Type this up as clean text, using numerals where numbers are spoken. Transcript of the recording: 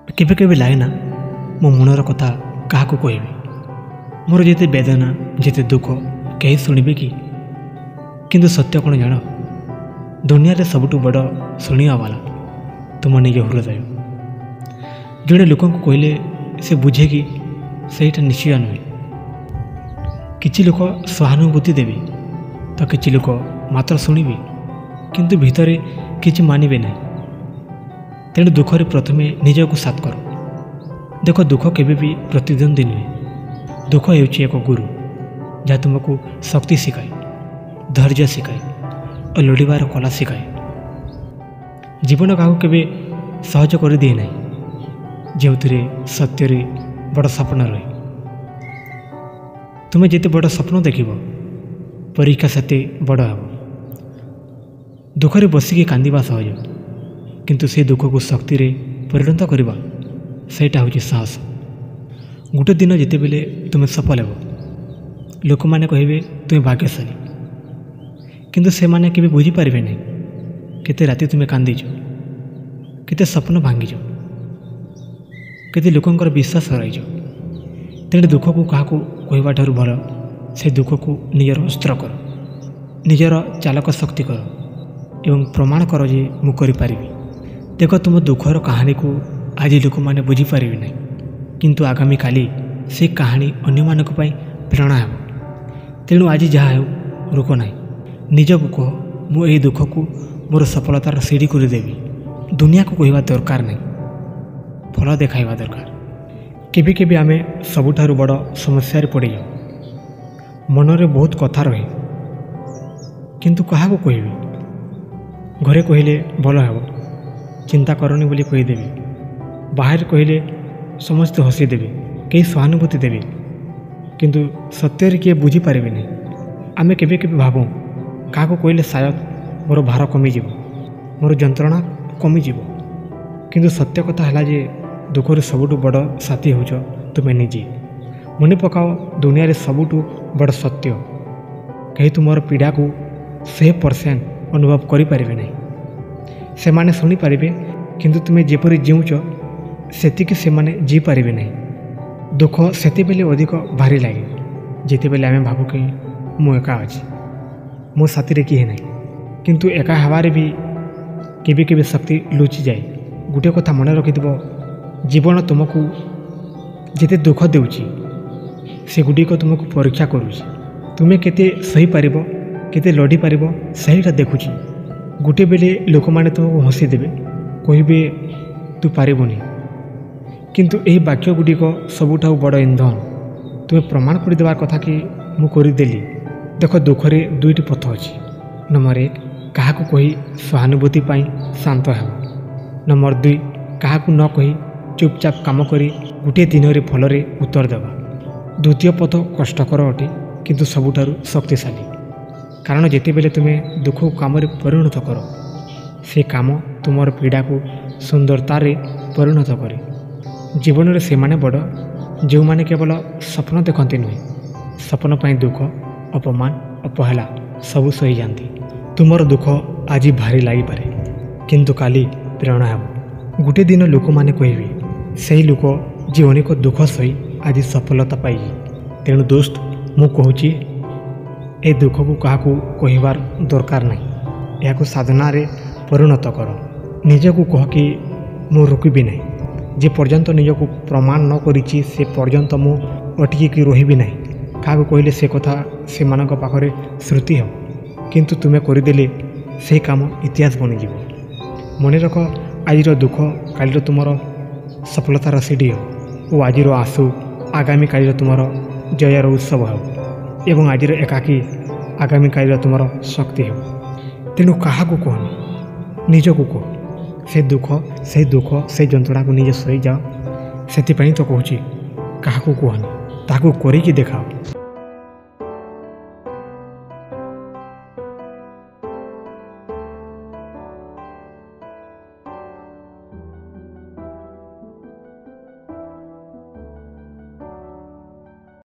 केबे केबे लागे ना मो मनर कथा क्या कहबी मोर जिते वेदना जिते दुख कहीं शुणवे कि किंतु सत्य कौन जान दुनिया रे सबुठु बड़ शुणा वाला तुम निज हृदय जड़े लोक कहले से बुझे कि सहीटा निश्चय नुहे किछि लोक सहानुभूति देवी तो किछि लोक मात्र शुणवे किंतु भितरे किछि मानिबे नहीं। तेणु दुखरे प्रथमे निजक साथ कर देख दुख केबे भी प्रतिद्वंदी नुहे। दुख हेउछि एक गुरु जहाँ तुमको शक्ति शिखाए धैर्य शिखाए और लड़िबार कला शिखाए। जीवन क्या केबे सहज कर दिए ना जो सत्य बड़ सपन रहे। तुम्हें जिते बड़ स्वप्न देख परीक्षा सेते बड़ हे। दुखरे बसिकी कांदिबा सहज किंतु से दुख को शक्ति रे परिणत करवा सेटा हूँ साहस। गोटे दिन जिते बेले तुम्हें सफल हो लोक मैंने कहे तुम्हें भाग्यशाली किंतु से माने केबे बुझी पारिबे नहीं केते राति तुम्हें कांदीच केते स्वप्न भांगीच केते लोकंकर विश्वास हराइच। तेणु दुख को क्या कहवा ठारू भल से दुख को निजर अस्त्र कर निजर चालक शक्ति कर एवं प्रमाण कर जे मु करि पारिबी। देख तुम दुखर कहानी को आज लोक मैंने बुझीपारे ना किंतु आगामी काली से कहानी अन्य मानक पई प्रेरणा हो। तेणु आज जहाँ हो रुक ना निजक कह मु एही दुख को मोर सफलतार सीढ़ी करदेवी। दुनिया को कहवा दरकार नहीं फल देखाइबा दरकार। केबे केबे आमे सबुठारु बड़ समस्या पड़ जाऊ मनरे बहुत कथा रहे किंतु क्या कहबी। घरे कहले भल हे चिंता करनी बोली कहीदेवी बाहर कहले समस्त हसीदेवे कई सहानुभूति देवे किंतु सत्य किए बुझीपारे नहीं। आम केबे केबे भावु क्या कहले शायद मोर भार कमिज मोर जंत्रणा कमिज किंतु सत्य कथा है दुखर सबुठु बड़ साथी होच तुम निजे। मने पकाओ दुनिया रे सबुठु बड़ सत्य कहीं तुमर पीड़ा को 100% अनुभव करें नहीं। से माने शुणी पारे किंतु तुम्हें जेपरी जीउच सेतिकी से माने जी पारे नहीं। दुख सेते बेले अधिक भारी लगे जिते बेले आमे भाबु कि मु एका अछि मो साथी रे किए नहीं किंतु एका हवारे भी केबे केबे शक्ति लुचि जाए। गोटे कथा मन रखिथिबो जीवन तुमको जिते दुख देउछि से गुडी को तुमको परीक्षा करूछि तुम्हें केते सही पारिबो केते लड़ी पारिबो सहीटा देखुछि। गोटे बेले लोक माने तुमको हसी देवे कहबे तू पारिबोनी किंतु यही वाक्य गुड़िक सबुठा बड़ इंधन तुम्हें प्रमाण कर देवार कथा कि मु करदेली। देख दुखरे दुईटी पथ अच्छी नंबर 1 क्या कही सहानुभूति पाई शांत हो। नंबर 2 क्या न कही चुपचाप काम करी गोटे दिन रे फल रे उत्तर देवा। द्वितीय पथ कष्टकर अटे किंतु सबुठारु शक्तिशाली कारण जिते बेले तुम्हें दुख को काम परिणत कर से काम तुमर पीड़ा को सुंदरतार परिणत करे। जीवन में से माने बड़ जो माने केवल स्वप्न देखती नुहे स्वप्न पाई दुख अपमान अपहेला सबू सही जाती। तुमर दुख आज भारी लगिपारे किंतु काली प्रेरणा हे। गोटे दिन लोक माने कहबे सही लोक जे अनेक दुख सही आज सफलता पाई। तेणु दोस्त मु कहूची ए दुख को क्या कहबार दरकार नहीं या साधना रे परिणत कर। निजक कह कि मु रुकबी नहीं जे पर्यंत निजक प्रमाण न करिछि से पर्यंत मु अटकी रही ना। क्या कहले से कथा से मानक पाखरे श्रुति हो किंतु तुम्हें करदेले से काम इतिहास बनीज। मन रख आज दुख काली तुमर सफलतार सीढ़ी हो और आज आंसू आगामी काली तुमर जयर उत्सव हो एवं आज एकाकी आगामी काली तुमर शक्ति हो। तेणु क्या कहनी निजक कह से दुख से जंत्रणा को निजे सही जाओ। से तो कहूँ क्या कहनी ताकू करिकी देखाओ।